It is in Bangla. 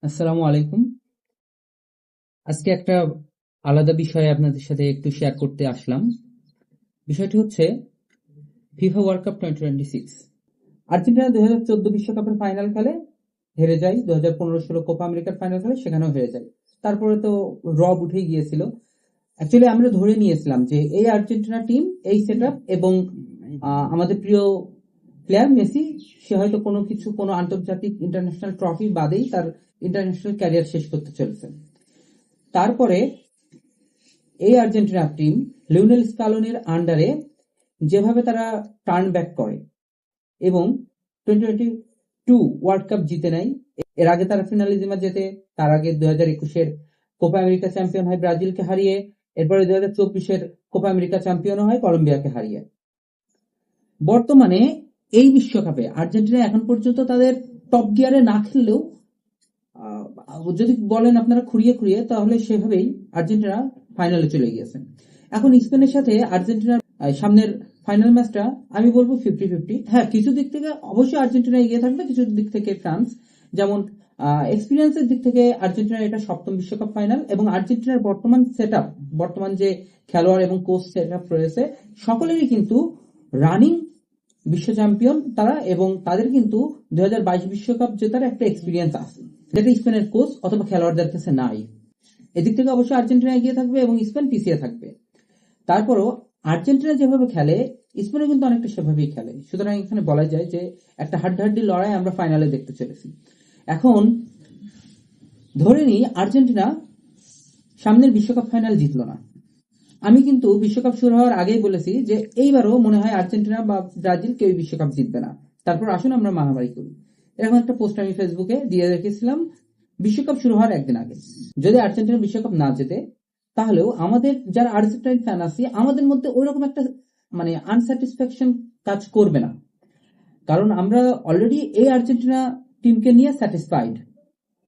আসসালামু আলাইকুম। আজকে একটা আলাদা বিষয়ে আপনাদের সাথে একটু শেয়ার করতে আসলাম। বিষয়টি হচ্ছে ফিফা ওয়ার্ল্ড কাপ 2026। আর্জেন্টিনা 2014 বিশ্বকাপের ফাইনাল খেলে, হেরে যায়। 2015-16 কোপা আমেরিকার ফাইনাল খেলে, সেখানেও হেরে যায়। তারপরে তো রব উঠে গিয়েছিল। অ্যাকচুয়ালি আমরা ধরে নিয়েছিলাম যে এই আর্জেন্টিনা টিম, এই সেটআপ এবং আমাদের প্রিয় প্লেয়ার মেসি, সে হয়তো কোনো আন্তর্জাতিক ইন্টারন্যাশনাল ট্রফি বাদেই তার ইন্টারন্যাশনাল ক্যারিয়ার শেষ করতে চলেছে। তারপরে এই আর্জেন্টিনা টিম লিওনেল স্কালোনির আন্ডারে যেভাবে তারা টার্ন ব্যাক করে এবং 2022 ওয়ার্ল্ড কাপ জিতে নেয়। এর আগে তারা ফিনালিজিমা জেতে, তার আগে 2021-এর কোপা আমেরিকা চ্যাম্পিয়ন হয় ব্রাজিলকে হারিয়ে, এরপরে 2024-এর কোপা আমেরিকা চ্যাম্পিয়ন হয় কলম্বিয়াকে হারিয়ে। বর্তমানে এই বিশ্বকাপে আর্জেন্টিনা এখন পর্যন্ত তাদের টপ গিয়ারে না খেললেও, যদি বলেন আপনারা খুঁড়িয়ে খুঁড়িয়ে, তাহলে সেভাবেই আর্জেন্টিনা ফাইনালে চলে গিয়েছে। এখন স্পেনের সাথে আর্জেন্টিনার সামনের ফাইনাল ম্যাচটা আমি বলবো 50-50। হ্যাঁ, কিছু দিক থেকে অবশ্যই আর্জেন্টিনা এগিয়ে থাকবে, কিছু দিক থেকে ফ্রান্স। যেমন এক্সপিরিয়েন্সের দিক থেকে আর্জেন্টিনার এটা সপ্তম বিশ্বকাপ ফাইনাল, এবং আর্জেন্টিনার বর্তমান সেটআপ, বর্তমান যে খেলোয়াড় এবং কোচ সেটআপ রয়েছে, সকলেরই কিন্তু রানিং বিশ্ব চ্যাম্পিয়ন তারা, এবং তাদের কিন্তু 2022 বিশ্বকাপ জেতার একটা এক্সপিরিয়েন্স আছে, যেটা স্পেনের কোচ অথবা খেলোয়াড়দের কাছে নাই। এদিক থেকে অবশ্যই আর্জেন্টিনা এগিয়ে থাকবে এবং স্পেন পিছিয়ে থাকবে। তারপরও আর্জেন্টিনা যেভাবে খেলে, স্পেনও কিন্তু অনেকটা সেভাবেই খেলে। সুতরাং এখানে বলা যায় যে একটা হাড্ডাহাড্ডি লড়াই আমরা ফাইনালে দেখতে চলেছি। এখন ধরে নিই আর্জেন্টিনা সামনের বিশ্বকাপ ফাইনাল জিতলো না। আমি কিন্তু বিশ্বকাপ শুরু হওয়ার আগেই বলেছি যে এইবারও মনে হয় আর্জেন্টিনা বা ব্রাজিল কেউ বিশ্বকাপ জিতবে না। তারপর আসুন আমরা মারামারি করি। এরকম একটা পোস্ট আমি ফেসবুকে দিয়ে রেখেছিলাম বিশ্বকাপ শুরু হওয়ার একদিন আগে। যদি আর্জেন্টিনা বিশ্বকাপ না জেতে, তাহলেও আমাদের যারা আর্জেন্টাইন ফ্যান আছি, আমাদের মধ্যে ওইরকম একটা আনস্যাটিসফ্যাকশন কাজ করবে না। কারণ আমরা অলরেডি এই আর্জেন্টিনা টিমকে নিয়ে স্যাটিসফাইড।